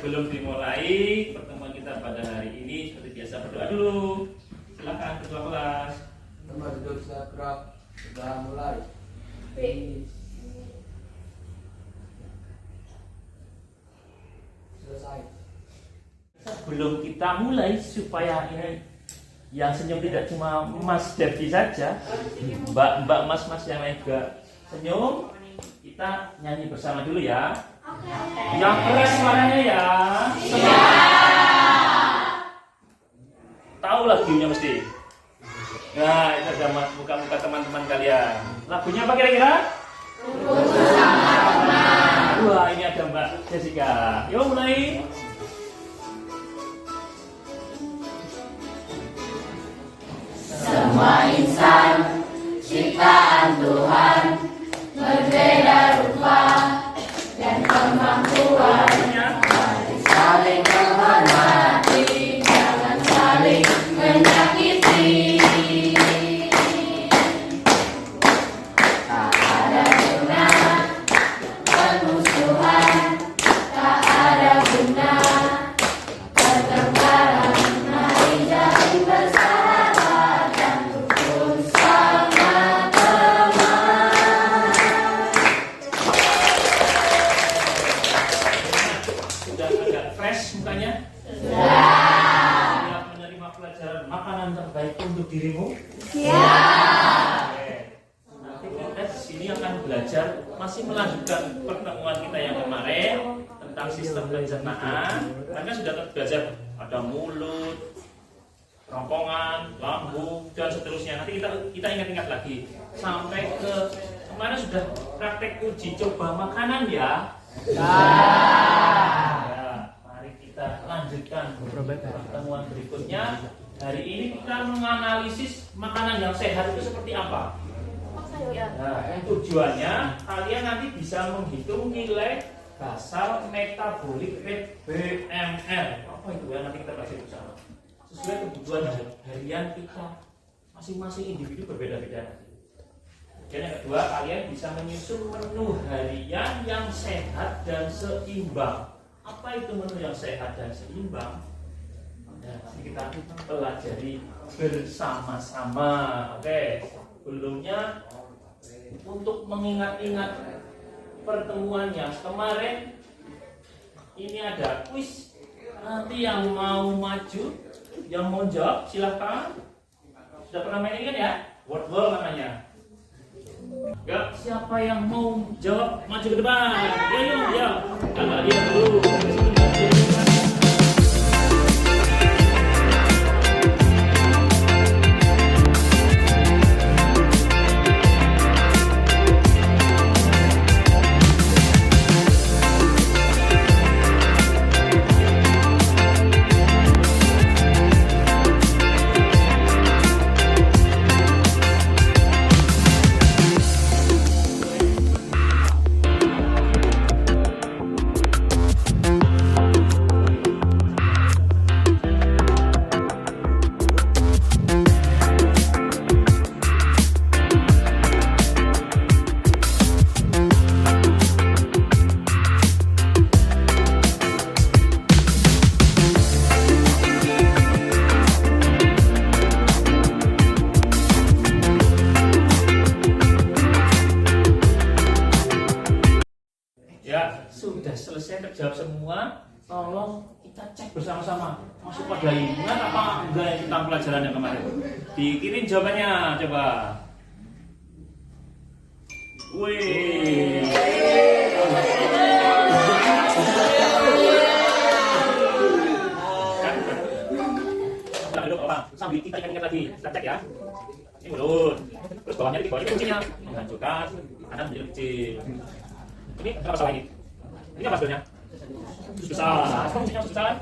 sebelum dimulai pertemuan kita pada hari ini, seperti biasa berdoa dulu. Silakan ketua kelas. Nomor duduk sekrap sudah mulai. Selesai. Sebelum kita mulai, supaya ini yang senyum tidak cuma Mas Devi saja, mbak mas yang lain juga senyum. Kita nyanyi bersama dulu ya. Yang keras suaranya ya. Tahu lagunya mesti. Nah, itu ada muka-muka teman-teman kalian. Lagunya apa kira-kira? Wah, ini ada Mbak Jessica. Yuk mulai. Semua insan ciptaan Tuhan berbeda rupa dan kemampuan. Mari saling menghormati, jangan saling menyakiti. Tak ada guna permusuhan, tak ada guna pertengkaran. Mari jadi bersahabat dan rukun sama teman. Sudah agak fresh mukanya? Sudah. Siap menerima pelajaran makanan terbaik untuk dirimu? Siap. Oke. Nanti kita di sini akan belajar, masih melanjutkan pertemuan kita yang kemarin tentang sistem pencernaan. Karena sudah belajar ada mulut, kerongkongan, lambung, dan seterusnya. Nanti kita ingat-ingat lagi sampai ke kemarin sudah praktek uji coba makanan ya. Ya, mari kita lanjutkan pertemuan berikutnya. Hari ini kita menganalisis makanan yang sehat itu seperti apa. Nah, yang tujuannya kalian nanti bisa menghitung nilai basal metabolik rate BMR. Apa itu ya, nanti kita kasih bersama. Sesuai kebutuhan harian kita, masing-masing individu berbeda-beda. Dan yang kedua, kalian bisa menyusun menu harian yang sehat dan seimbang. Apa itu menu yang sehat dan seimbang? Nah, nanti kita pelajari bersama-sama. Oke, sebelumnya untuk mengingat-ingat pertemuan yang kemarin, ini ada kuis. Nanti yang mau maju, yang mau jawab silahkan. Sudah pernah main ini kan ya? Word wall namanya. Ya, siapa yang mau jawab maju ke depan? Ya. Kakak dia dulu. Sudah selesai terjawab semua, tolong kita cek bersama-sama masuk pada ingat apa enggak tentang pelajaran yang kemarin. Dikirim jawabannya, coba. Wih. Kita duduk orang sambil kita ingat lagi, kita cek ya. Ini mulut, terus bawahnya kuncinya menghancurkan, kanan menjadi kecil. Ini apa salah ini? Ini apa sebenarnya? Sus besar. Fungsinya sus besar.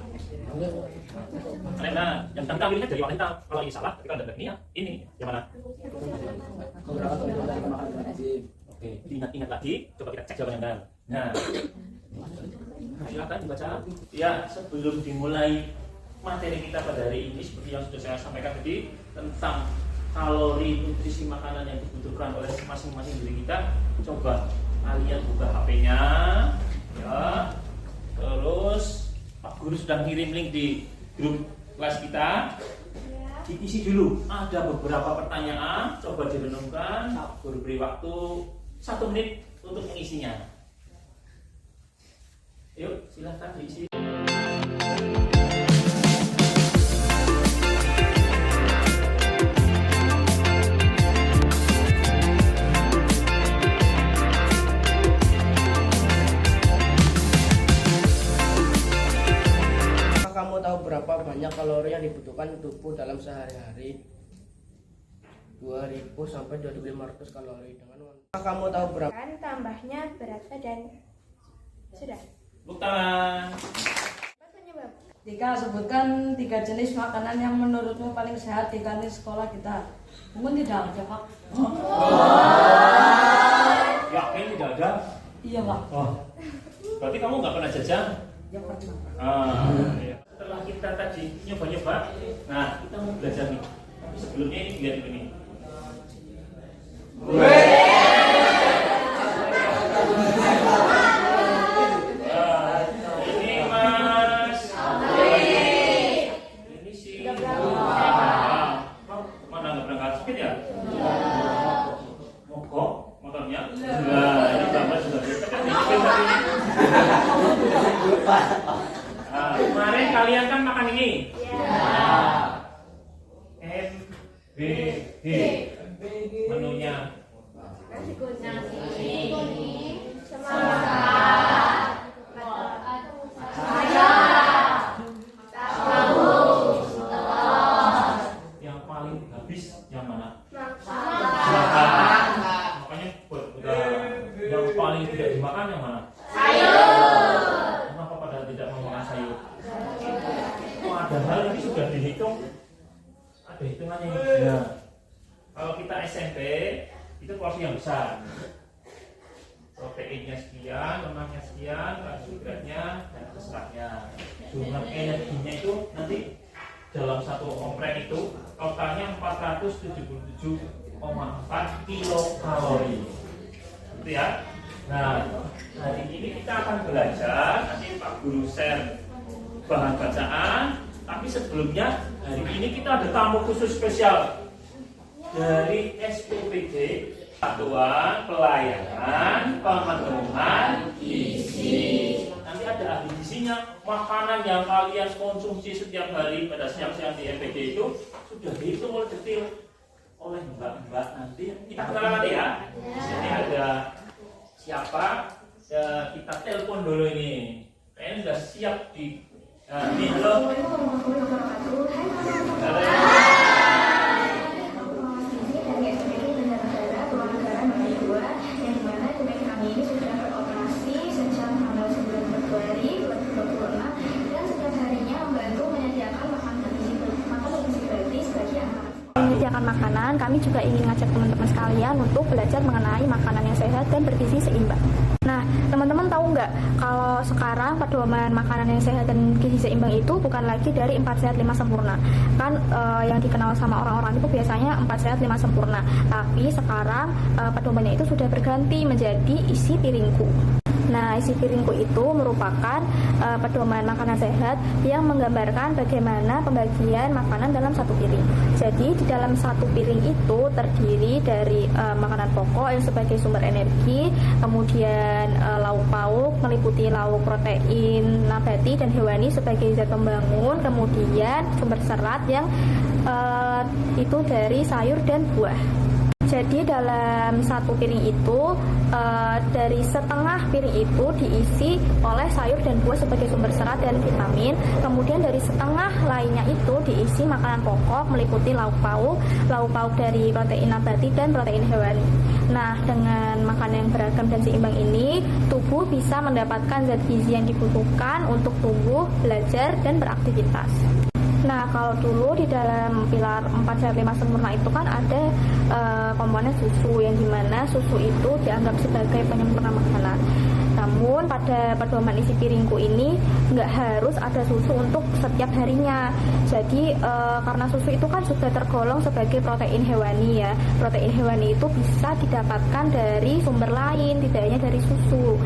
Nah, yang kita ambilnya dari warna hitam. Kalau ini salah, ketika ada ini ya, ini yang mana? Oke, ingat-ingat lagi. Coba kita cek jawabannya benar. Nah, silakan dibaca. Ya, sebelum dimulai materi kita pada hari ini, seperti yang sudah saya sampaikan tadi tentang kalori nutrisi makanan yang dibutuhkan oleh masing-masing diri kita, coba kalian buka HP-nya. Ya, terus guru sudah kirim link di grup kelas kita. Diisi dulu. Ada beberapa pertanyaan, coba direnungkan. Guru beri waktu 1 menit untuk mengisinya. Yuk, silahkan diisi. Kamu tahu berapa banyak kalori yang dibutuhkan tubuh dalam sehari-hari? 2000 sampai 2500 kalori. Kamu tahu berapa? Tambahnya berat badan. Sudah. Tepuk tangan. Apa penyebab? Dika, sebutkan 3 jenis makanan yang menurutmu paling sehat di kantin sekolah kita. Mungkin tidak ada, Pak. Yakin tidak ada? Iya, Pak. Oh. Berarti kamu nggak pernah jajan? Ya, pernah. Iya. Setelah kita tadi nyoba-nyoba, nah kita mau belajar nih. Tapi sebelumnya ini dilihat dulu nih. Ini Mas. Ini si. Mana nggak berangkat sakit ya? Mogok motornya? Nah, ini Bapak sudah kemarin kalian kan makan ini? MBG menunya. Nasi kuning, Yang paling habis yang mana? Makanya yang paling tidak dimakan yang mana? Kenapa pada tidak mau makan sayur? Padahal ini sudah dihitung, ada hitungannya ini. Nah, kalau kita SMP itu porsi yang besar, proteinnya sekian, lemaknya sekian, karbohidratnya dan seratnya. Jumlah energinya itu nanti dalam satu komplek itu totalnya 477,4 kilokalori. Gitu ya. Nah, hari ini kita akan belajar, nanti Pak Guru share bahan bacaan. Tapi sebelumnya hari ini kita ada tamu khusus spesial dari SPPD, Satuan Pelayanan Pemenuhan Gizi. Nanti ada ahli gizinya. Makanan yang kalian konsumsi setiap hari pada siang-siang di MPD itu sudah dihitung oleh detail oleh mbak-mbak. Nanti kita kenalan nanti ya. Di sini ada siapa? Ya, kita telepon dulu ini. Kayaknya sudah siap di ini loh. Menyediakan makanan, kami juga ingin ngajak teman-teman sekalian untuk belajar mengenai makanan yang sehat dan bergizi seimbang. Nah, teman-teman tahu nggak kalau sekarang pedoman makanan yang sehat dan gizi seimbang itu bukan lagi dari 4 sehat 5 sempurna. Kan yang dikenal sama orang-orang itu biasanya 4 sehat 5 sempurna. Tapi sekarang pedomannya itu sudah berganti menjadi isi piringku. Nah, isi piringku itu merupakan pedoman makanan sehat yang menggambarkan bagaimana pembagian makanan dalam satu piring. Jadi di dalam satu piring itu terdiri dari makanan pokok yang sebagai sumber energi, kemudian lauk pauk meliputi lauk protein nabati dan hewani sebagai zat pembangun, kemudian sumber serat yang itu dari sayur dan buah. Jadi dalam satu piring itu dari setengah piring itu diisi oleh sayur dan buah sebagai sumber serat dan vitamin. Kemudian dari setengah lainnya itu diisi makanan pokok meliputi lauk pauk dari protein nabati dan protein hewani. Nah, dengan makanan yang beragam dan seimbang ini, tubuh bisa mendapatkan zat gizi yang dibutuhkan untuk tumbuh, belajar, dan beraktivitas. Nah, kalau dulu di dalam pilar 4 sehat 5 sempurna itu kan ada komponen susu, yang dimana susu itu dianggap sebagai penyempurna makanan. Namun pada pedoman isi piringku ini nggak harus ada susu untuk setiap harinya. Jadi karena susu itu kan sudah tergolong sebagai protein hewani ya. Protein hewani itu bisa didapatkan dari sumber lain, tidak hanya dari susu.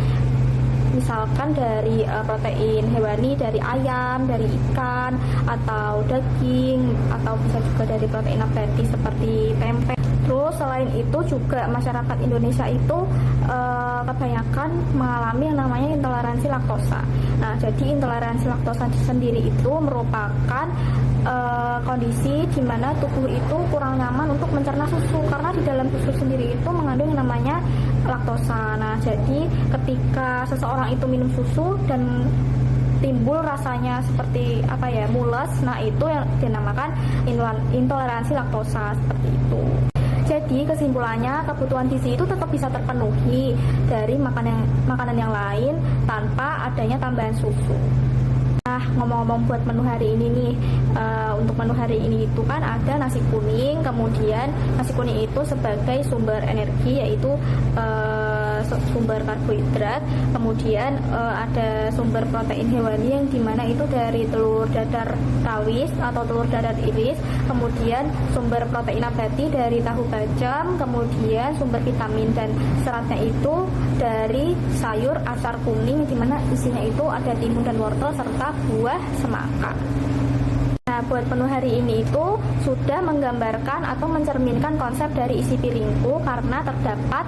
misalkan dari protein hewani, dari ayam, dari ikan, atau daging, atau bisa juga dari protein nabati seperti tempe. Terus selain itu juga masyarakat Indonesia itu kebanyakan mengalami yang namanya intoleransi laktosa. Nah, jadi intoleransi laktosa sendiri itu merupakan kondisi di mana tubuh itu kurang nyaman untuk mencerna susu, karena di dalam susu sendiri itu mengandung yang namanya laktosa. Nah, jadi ketika seseorang itu minum susu dan timbul rasanya seperti mules, nah itu yang dinamakan intoleransi laktosa seperti itu. Jadi kesimpulannya, kebutuhan gizi itu tetap bisa terpenuhi dari makanan yang lain tanpa adanya tambahan susu. Nah, ngomong-ngomong buat menu hari ini nih, untuk menu hari ini itu kan ada nasi kuning, kemudian nasi kuning itu sebagai sumber energi, yaitu sumber karbohidrat, kemudian ada sumber protein hewani yang dimana itu dari telur dadar rawis atau telur dadar iris, kemudian sumber protein nabati dari tahu bacem, kemudian sumber vitamin dan seratnya itu dari sayur asar kuning, dimana isinya itu ada timun dan wortel serta buah semangka. Nah, buat menu hari ini itu sudah menggambarkan atau mencerminkan konsep dari isi piringku, karena terdapat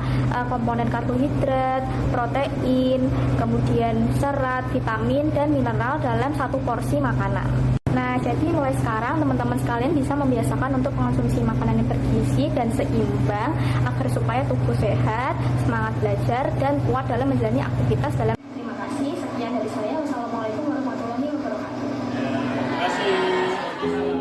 komponen karbohidrat, protein, kemudian serat, vitamin, dan mineral dalam satu porsi makanan. Nah, jadi mulai sekarang teman-teman sekalian bisa membiasakan untuk mengonsumsi makanan yang bergizi dan seimbang agar supaya tubuh sehat, semangat belajar, dan kuat dalam menjalani aktivitas dalam. Terima kasih, sekian dari saya. Wassalamualaikum warahmatullahi wabarakatuh. Terima kasih. Terima kasih.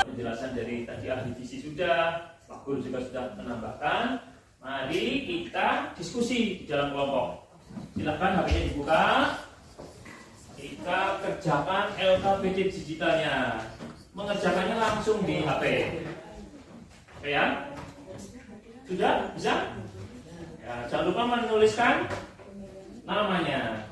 Penjelasan dari tadi ahli gizi sudah, Pak Guru juga sudah menambahkan. Mari kita diskusi di dalam kelompok. Silakan HP-nya dibuka. Kita kerjakan LKPD digitalnya. Mengerjakannya langsung di HP. Oke ya? Sudah? Bisa? Ya, jangan lupa menuliskan namanya.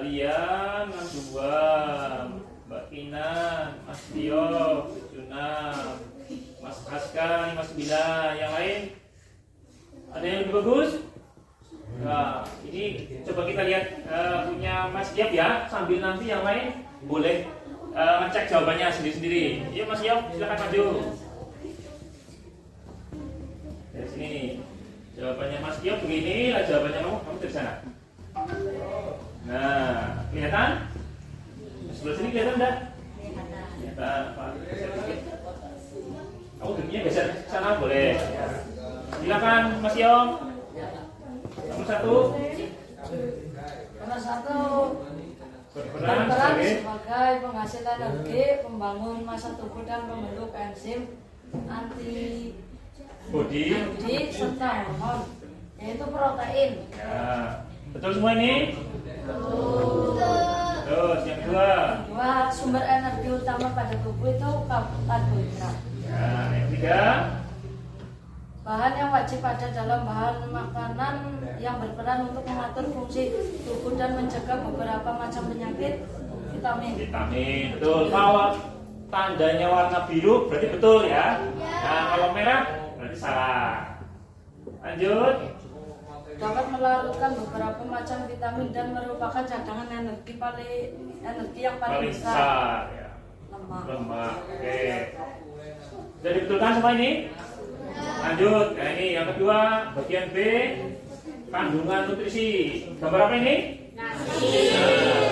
Kalian 62, Mbak Tina, Mas Tio 76, Mas Aska 59, yang lain ada yang lebih bagus? Nah, ini coba kita lihat punya Mas Yop ya, sambil nanti yang lain boleh ngecek jawabannya sendiri-sendiri. Yuk Mas Yop, silakan maju. Dari sini nih, jawabannya Mas Yop begini, lah jawabannya kamu dari sana. Nah, kelihatan? Sebelah sini kelihatan enggak? Kelihatan. Kamu duduknya geser ke sana boleh. Silakan Mas Yom. Nomor 1. Nomor 1. Berperan sebagai penghasil energi, pembangun massa tubuh dan membentuk enzim anti body serta hormon, yaitu protein. Ya. Betul semua ini? Terus yang kedua, sumber energi utama pada tubuh itu karbohidrat. Ya, yang ketiga, Bahan yang wajib ada dalam bahan makanan yang berperan untuk mengatur fungsi tubuh dan mencegah beberapa macam penyakit. Vitamin. Vitamin, betul. Kalau tandanya warna biru berarti betul ya. Nah, kalau merah berarti salah. Lanjut. Dapat melarutkan beberapa macam vitamin dan merupakan cadangan energi yang paling besar. Ya. Lemak. Lemak. Oke. Sudah dibetulkan semua ini? Lanjut. Nah, ini yang kedua, bagian B, kandungan nutrisi. Gambar apa ini? Nasi.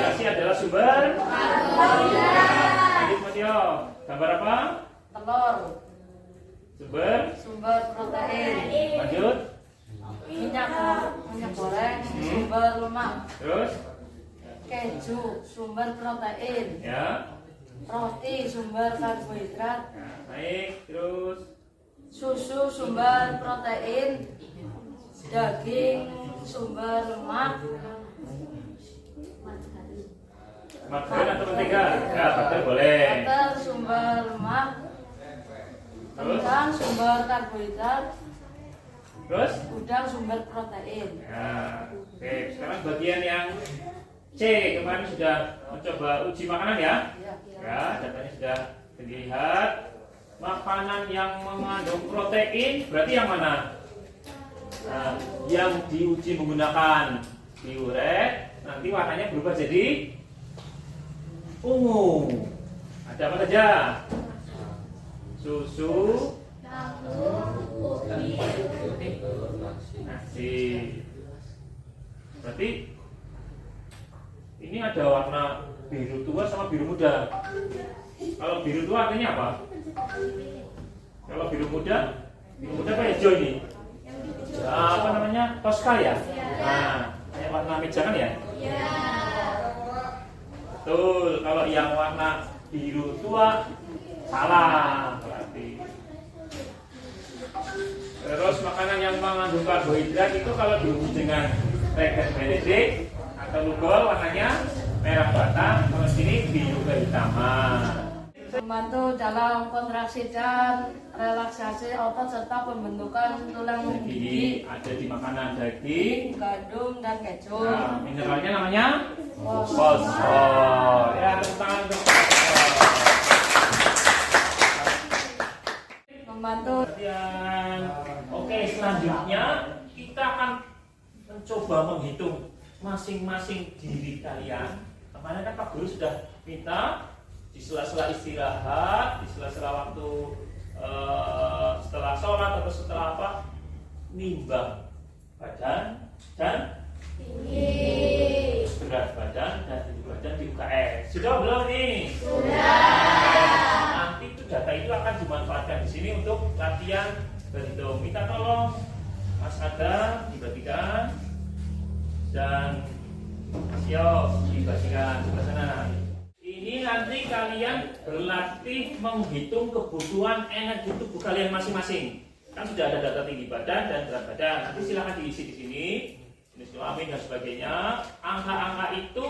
Nasi adalah sumber karbohidrat. Lanjut Mas Yo. Gambar apa? Telur. Sumber Protein. Lanjut. Minyak goreng. Sumber lemak. Terus? Keju. Sumber protein. Ya. Roti. Sumber karbohidrat. Nah, naik terus. Susu. Sumber protein. Daging. Sumber lemak. Margarin atau mentega? Ya, butter boleh. Butter. Sumber lemak. Terus? Kentang. Sumber karbohidrat. Terus? Udang. Sumber protein. Ya. Oke, sekarang bagian yang C. Kemarin sudah mencoba uji makanan ya? Ya, datanya sudah dilihat. Makanan yang mengandung protein berarti yang mana? Nah, yang diuji menggunakan diuret, nanti warnanya berubah jadi ungu. Ada apa saja? Susu, nasi. Berarti ini ada warna biru tua sama biru muda. Kalau biru tua artinya apa? Kalau biru muda apa hijau ini? Apa namanya? Tosca ya? Nah, kayak warna meja kan ya? Betul. Kalau yang warna biru tua salah berarti. Terus makanan yang mengandung karbohidrat itu kalau diuji dengan Regan Benedict atau Lugol warnanya merah bata, kalau sini biru kehitaman. Membantu dalam kontraksi dan relaksasi otot serta pembentukan tulang gigi, Ada di makanan daging, gandum dan keju. nah, mineralnya namanya Fosfor. fosfor. Ya, tepuk tangan untuk fosfor. Membantu. Perhatian. Oke, selanjutnya kita akan mencoba menghitung masing-masing diri kalian. Kemarin kan Pak Guru sudah minta di sela-sela istirahat, di sela-sela waktu setelah sholat atau setelah apa, nimbang badan dan berat badan dan tinggi badan di UKS. Sudah belum nih? Sudah. Nanti itu data itu akan dimanfaatkan di sini untuk latihan berhitung. Minta tolong Mas Adam dibagikan dan Mas Yo dibagikan sebelah sana. Ini nanti kalian berlatih menghitung kebutuhan energi tubuh kalian masing-masing. Kan sudah ada data tinggi badan dan berat badan. Nanti silahkan diisi di sini, jenis kelamin dan sebagainya. Angka-angka itu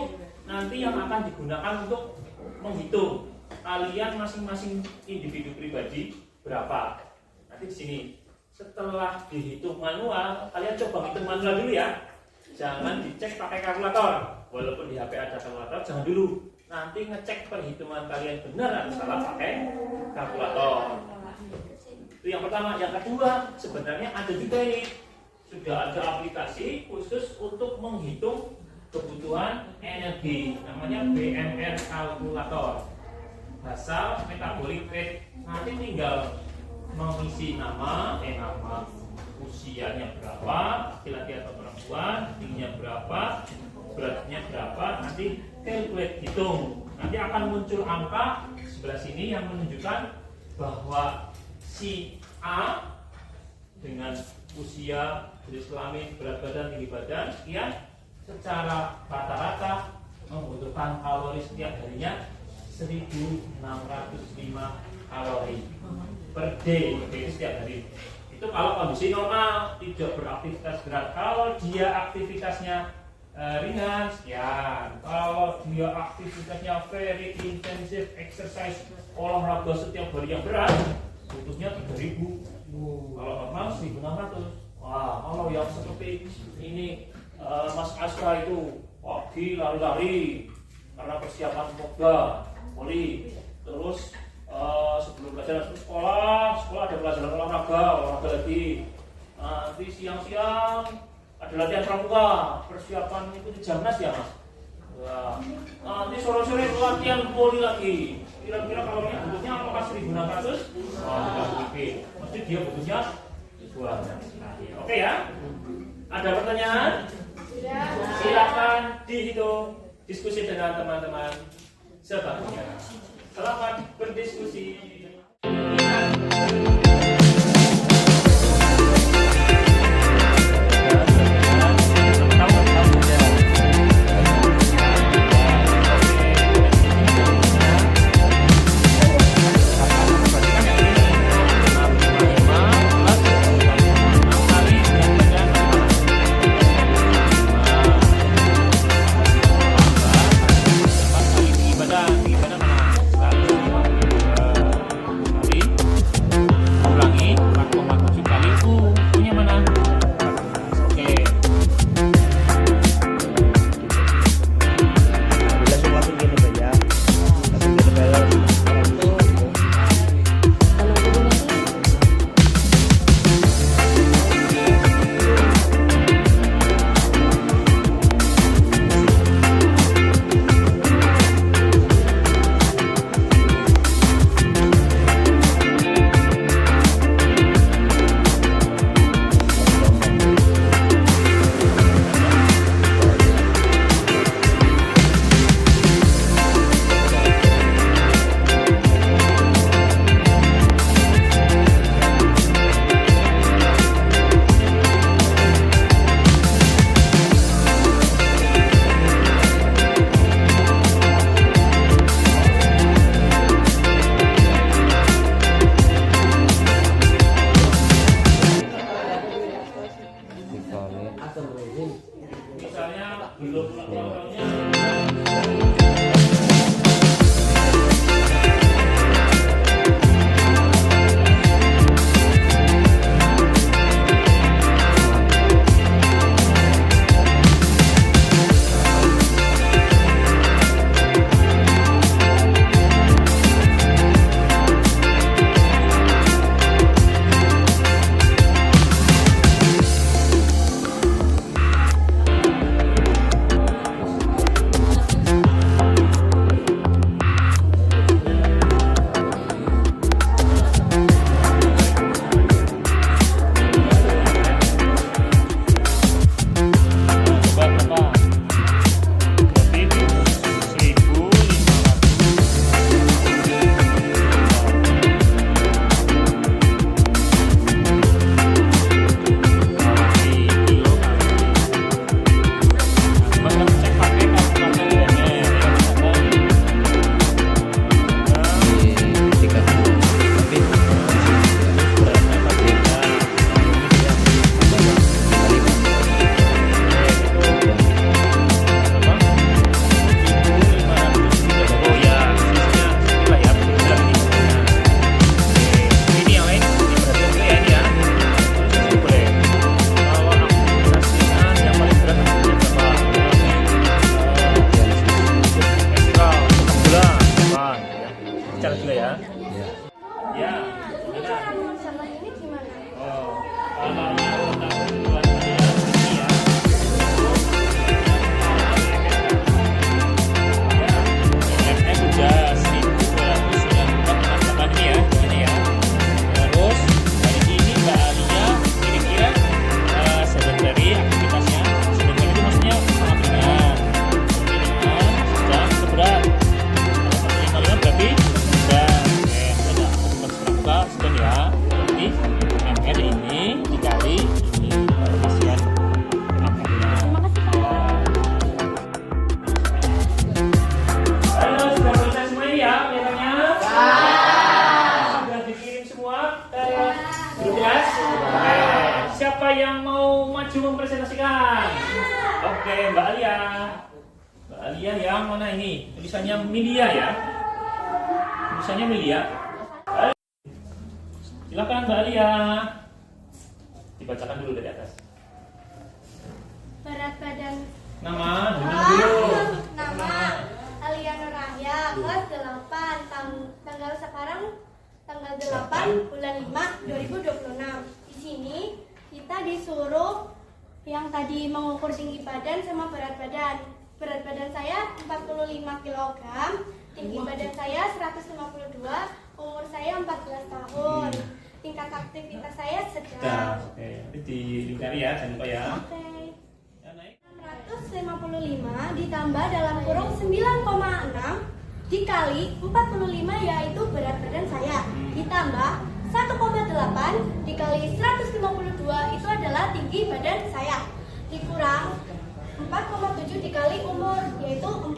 nanti yang akan digunakan untuk menghitung kalian masing-masing individu pribadi berapa. Nanti di sini setelah dihitung manual, kalian coba hitung manual dulu ya. Jangan dicek pakai kalkulator. Walaupun di HP ada kalkulator, jangan dulu. Nanti ngecek perhitungan kalian benar atau salah pakai kalkulator. Itu yang pertama. Yang kedua, sebenarnya ada juga ini, sudah ada aplikasi khusus untuk menghitung kebutuhan energi, namanya BMR kalkulator, basal metabolic rate. Nanti tinggal mengisi nama, usianya berapa, laki-laki atau perempuan, tingginya berapa, beratnya berapa, nanti calculate, hitung. Nanti akan muncul angka sebelah sini yang menunjukkan bahwa si A dengan usia, jenis kelamin, berat badan, tinggi badan sekian, secara rata-rata membutuhkan kalori setiap harinya 1605 kalori per day, itu setiap hari. Itu kalau kondisi normal, tidak beraktivitas berat. Kalau dia aktivitasnya ringan, sekian. Kalau dia aktivitasnya very intensive exercise, olahraga setiap hari yang berat, butuhnya 3.000. Kalau normal 1.600. Wah, kalau yang seperti ini Mas Aska itu pagi lari-lari karena persiapan poli. Terus sebelum belajar sekolah ada pelajaran olahraga lagi. Nanti siang-siang ada latihan pramuka, persiapan ikuti Jamnas ya Mas. Nah, nanti sore-sore latihan poli lagi. Kira-kira kalau ini butuhnya apakah 1.600? Mesti dia butuhnya ribuan. Oke ya? Ada pertanyaan? Silakan dihitung, diskusi dengan teman-teman sebagainya. Selamat berdiskusi. Misalnya belum siapa yang mau maju mempresentasikan? Oke, Mbak Alia. Mbak Alia yang mana ini? Tulisannya Milia ya. Tulisannya Milia. Silakan Mbak Alia. Dibacakan dulu dari atas. Berat badan. Nama dulu. Nama Alia Nurahya, kelas 8, tanggal sekarang tanggal 8 bulan 5 2026. Di sini kita disuruh yang tadi mengukur tinggi badan sama berat badan. Berat badan saya 45 kg, tinggi badan saya 152, umur saya 14 tahun. Tingkat aktivitas saya sedang. Oke, nanti dilingkari ya, jangan lupa ya. Oke. Ya, naik. 655 ditambah dalam kurung 9,6 dikali 45 yaitu berat badan saya, ditambah 1,8 dikali 152 itu adalah tinggi badan saya, dikurang 4,7 dikali umur yaitu 14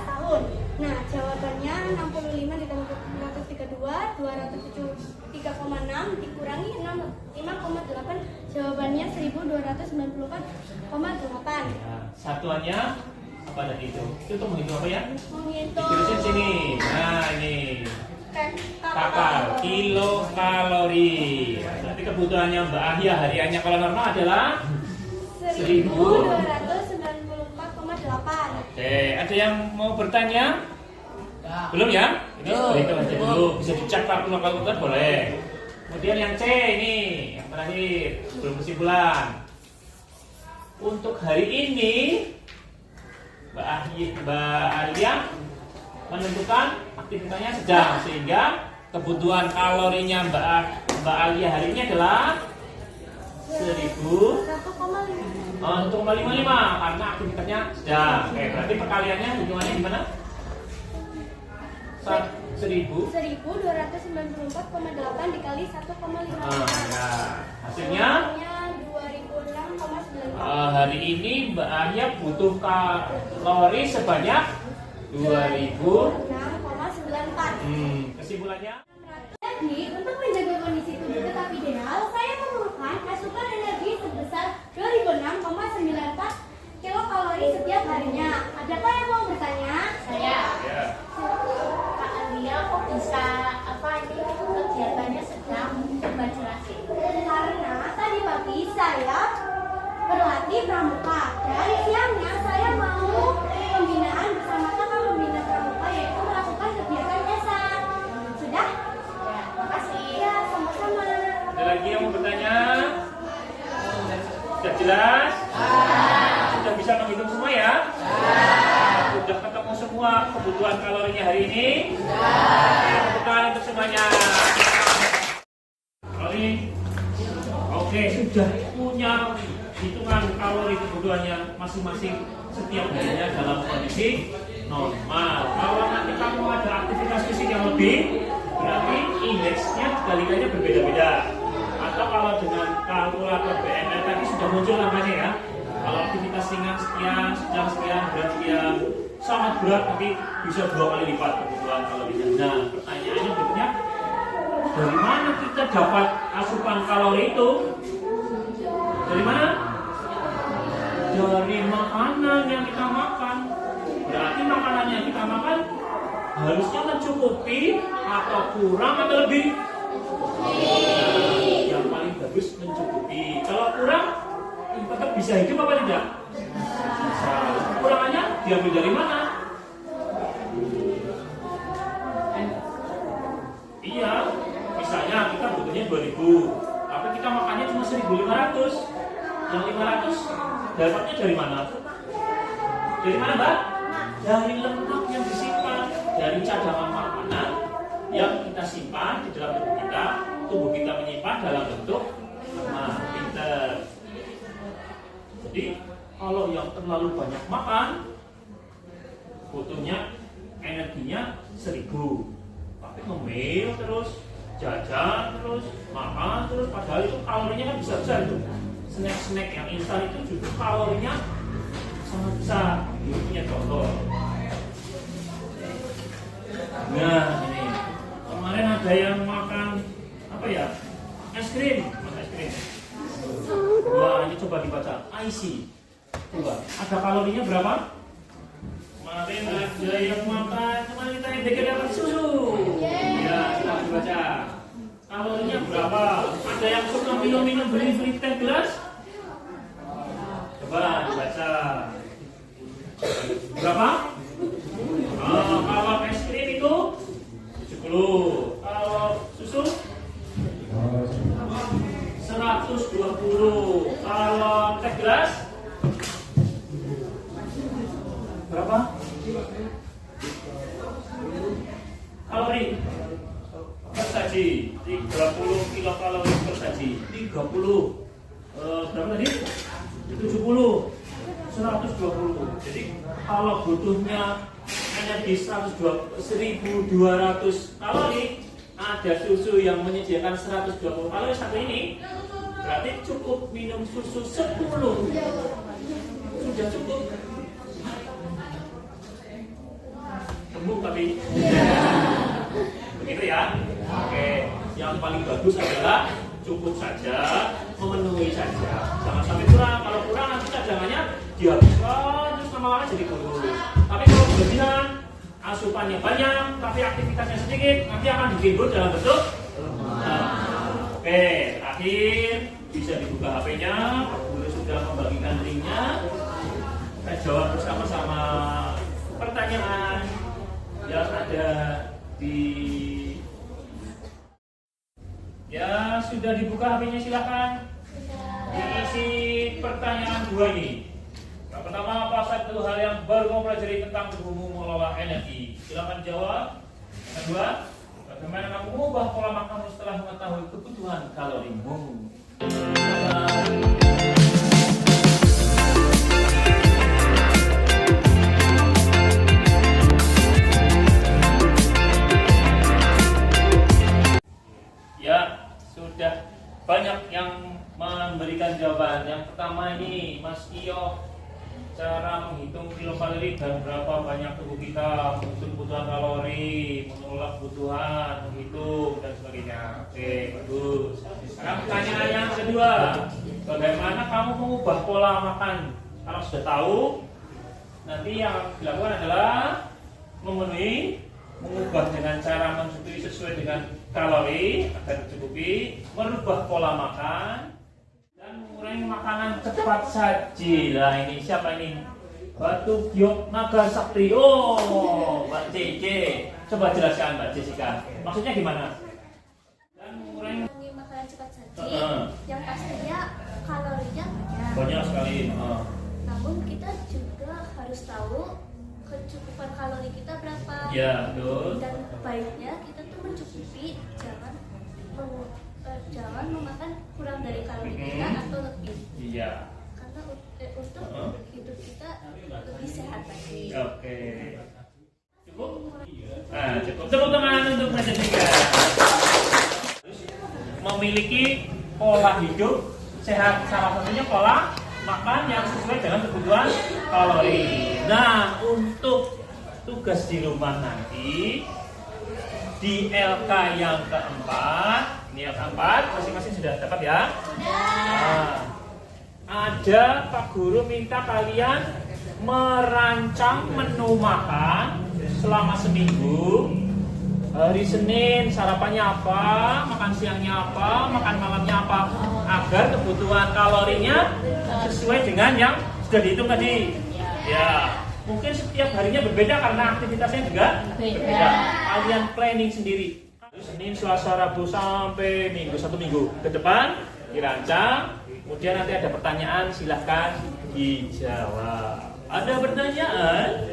tahun. Nah, jawabannya 65 ditambah 232 273,6 dikurangi 5,8, jawabannya 1294,8. Nah, satuannya apa tadi itu? Itu untuk menghitung apa ya? Menghitung Ditulisin sini. Nah, ini kakak kilokalori. Nanti kebutuhannya Mbak Ahya hariannya kalau normal adalah 1294,8. Oke, ada yang mau bertanya? Belum ya? Ini itu aja dulu. Bisa dicek kalkulator boleh. Kemudian yang C ini, yang terakhir, sebelum kesimpulan. Untuk hari ini, Mbak Alia menentukan aktivitasnya sedang, sehingga kebutuhan kalorinya Mbak Alia hari ini adalah 1,55 karena aktivitasnya sedang. Oke, berarti perkaliannya hitungannya gimana? 1294,8 dikali 1,5. Ya. Hasilnya 2006,9. hari ini Mbak Alia butuh kalori sebanyak 6,94. Kesimpulannya? Jadi, untuk menjaga kondisi tubuh tetap ideal, saya memerlukan asupan energi sebesar 2006,94 kilokalori setiap harinya. Adakah yang mau bertanya? Saya, Ya. Kak Alia, kok bisa apa ini kegiatannya sedang? Coba jelasin. Karena tadi pagi saya berlatih pramuka dan siangnya saya mau pembinaan bersama kakak pembina pramuka yaitu melakukan kegiatan ESA. Sudah? Ya, makasih. Ya, sama-sama. Ada lagi yang mau bertanya? Sudah jelas? Sudah bisa menghitung semua ya? Sudah ketemu semua kebutuhan kalorinya hari ini? Tepuk tangan untuk semuanya. Kalori. Oke, sudah punya hitungan kalori kebutuhannya masing-masing setiap harinya dalam kondisi normal. Kalau nanti kamu ada aktivitas fisik yang lebih, berarti indeksnya dikalikannya berbeda-beda. Atau kalau dengan kalkulator BMR tadi sudah muncul namanya ya. Kalau aktivitas ringan sekian, sedang sekian, berat sekian, sangat berat nanti bisa 2 kali lipat kebutuhan kalorinya. Nah, pertanyaannya berikutnya, dari mana kita dapat asupan kalori itu? Dari mana? Dari makanan yang kita makan. Berarti makanan yang kita makan harusnya mencukupi atau kurang atau lebih? Yang paling bagus mencukupi. Kalau kurang, tetap bisa hidup apa tidak? Bisa. Kekurangannya diambil dari mana? Iya, misalnya kita butuhnya 2000, tapi kita makannya cuma 1500. Yang 500 dapatnya dari mana? Dari mana, Mbak? Dari lemak yang disimpan, dari cadangan makanan yang kita simpan di dalam tubuh kita. Tubuh kita menyimpan dalam bentuk lemak. Pinter. Jadi kalau yang terlalu banyak makan, butuhnya energinya 1000. Tapi ngemil terus, jajan terus, makan terus, padahal itu kalorinya kan besar-besar itu. Snack-snack yang instan itu justru kalorinya sangat besar. Ini punya contoh. Nah ini kemarin ada yang makan apa ya? Es krim, makan es krim. Wah, ini coba dibaca. IC. Coba, ada kalorinya berapa? Kemarin ada yang makan, kemarin kita yang dapat susu. Ya, coba dibaca. kalorinya berapa? Ada yang suka minum beli teh gelas? Coba dibaca. Berapa? Kalau es krim itu 70. Kalau susu 120. Kalau teh gelas berapa? Kalori per saji 30 kilokalori per saji. 30 berapa tadi? 70 120. Jadi kalau butuhnya energi 1200 kalori, ada susu yang menyediakan 120 kalori satu ini, berarti cukup minum susu 10. Sudah cukup. Tembung tapi begitu ya. Oke, yang paling bagus adalah cukup saja, memenuhi saja. Jangan sampai kurang. Kalau kurang nanti cadangannya dihabiskan terus lama-lama jadi kurus. Tapi kalau berlebihan, asupannya banyak tapi aktivitasnya sedikit, nanti akan ditimbul dalam bentuk Oke, terakhir bisa dibuka HP-nya. Pak Guru sudah membagikan linknya. Kita jawab bersama-sama pertanyaan yang ada di sudah dibuka HP-nya, silakan diisi pertanyaan 2 ini. Yang pertama, apa satu hal yang baru kamu pelajari tentang tubuhmu mengelola energi? Silakan jawab. Yang kedua, bagaimana kamu mengubah pola makanmu setelah mengetahui kebutuhan kalorimu? Sudah banyak yang memberikan jawaban. Yang pertama ini Mas Iyo, cara menghitung kilokalori dan berapa banyak tubuh kita, menghitung kebutuhan kalori, mengelola kebutuhan, menghitung dan sebagainya. Oke, bagus. Sekarang pertanyaan yang kedua, bagaimana kamu mengubah pola makan? Kalau sudah tahu, nanti yang dilakukan adalah mengubah dengan cara mensubstitusi sesuai dengan kalori agar tercukupi, merubah pola makan, dan mengurangi makanan cepat saji. Lah ini siapa ini? Batu Giok Naga Sakti. Oh, Mbak Cici. Coba jelaskan Mbak Jessica. Maksudnya gimana? Dan mengurangi makanan cepat saji. Yang pastinya kalorinya banyak. Banyak sekali. Namun kita juga harus tahu kecukupan kalori kita berapa. Ya, betul. Dan baiknya kita tuh mencukupi, jangan memakan kurang dari kalori kita atau lebih. Iya. Karena untuk hidup kita lebih sehat lagi. Oke. Cukup? Nah, cukup. Tepuk tangan untuk Mbak Jessica. Memiliki pola hidup sehat, salah satunya pola makan yang sesuai dengan kebutuhan kalori. Nah, untuk tugas di rumah nanti di LK yang keempat, ini LK 4, masing-masing sudah dapat ya? Nah, ada Pak Guru minta kalian merancang menu makan selama seminggu. Hari Senin sarapannya apa, makan siangnya apa, makan malamnya apa, agar kebutuhan kalorinya sesuai dengan yang sudah dihitung tadi. Ya, mungkin setiap harinya berbeda karena aktivitasnya juga berbeda. Kalian planning sendiri. Senin, Selasa, Rabu sampai Minggu, 1 minggu ke depan dirancang. Kemudian nanti ada pertanyaan, silahkan dijawab. Ada pertanyaan?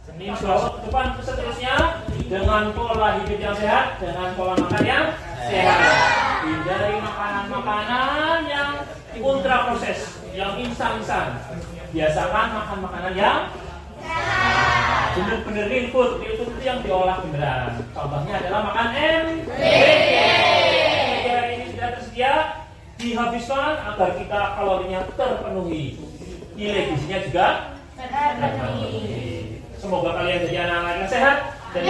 Senin, Selasa ke depan, seterusnya dengan pola hidup yang sehat, dengan pola makan yang sehat. Hindari makanan-makanan yang ultra proses, yang instan-instan. Biasakan makan makanan yang benar-benar real food itu yang diolah beneran. Contohnya adalah makan MBG. Ini sudah tersedia, dihabiskan agar kita kalorinya terpenuhi. Nilai gizinya juga terpenuhi. Semoga kalian jadi anak-anak yang sehat dan